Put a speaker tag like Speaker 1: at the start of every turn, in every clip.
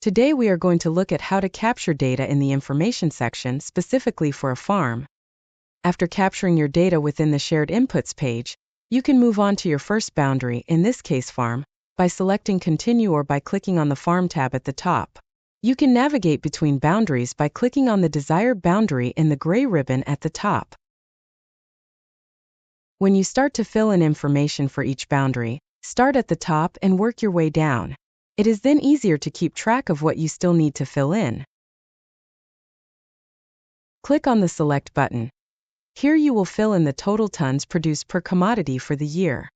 Speaker 1: Today we are going to look at how to capture data in the information section specifically for a farm. After capturing your data within the Shared Inputs page, you can move on to your first boundary, in this case farm, by selecting Continue or by clicking on the Farm tab at the top. You can navigate between boundaries by clicking on the desired boundary in the gray ribbon at the top. When you start to fill in information for each boundary, start at the top and work your way down. It is then easier to keep track of what you still need to fill in. Click on the Select button. Here you will fill in the total tons produced per commodity for the year.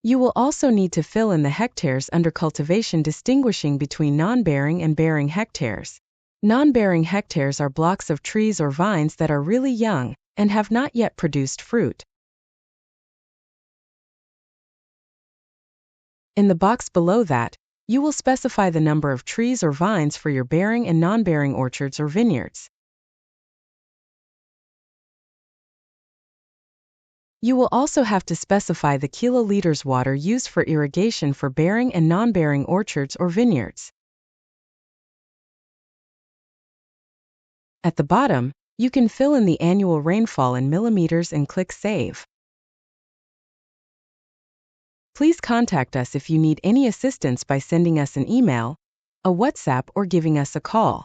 Speaker 1: You will also need to fill in the hectares under cultivation, distinguishing between non-bearing and bearing hectares. Non-bearing hectares are blocks of trees or vines that are really young and have not yet produced fruit. In the box below that, you will specify the number of trees or vines for your bearing and non-bearing orchards or vineyards. You will also have to specify the kiloliters water used for irrigation for bearing and non-bearing orchards or vineyards. At the bottom, you can fill in the annual rainfall in millimeters and click Save. Please contact us if you need any assistance by sending us an email, a WhatsApp, or giving us a call.